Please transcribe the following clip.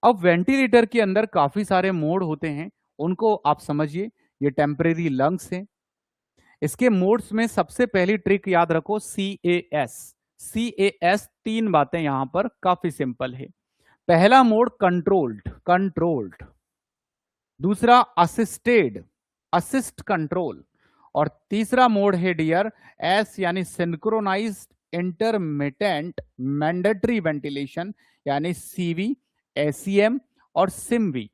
अब वेंटिलेटर के अंदर काफी सारे मोड होते हैं, उनको आप समझिए। ये टेम्परेरी लंग्स हैं। इसके मोड्स में सबसे पहली ट्रिक याद रखो, CAS। CAS, तीन बातें यहां पर काफी सिंपल है। पहला मोड कंट्रोल्ड, कंट्रोल्ड। दूसरा असिस्टेड, असिस्ट कंट्रोल। और तीसरा मोड है डियर एस, यानी सिंक्रोनाइज्ड इंटरमिटेंट मैंडेटरी वेंटिलेशन, यानी CV, SEM और SIMV।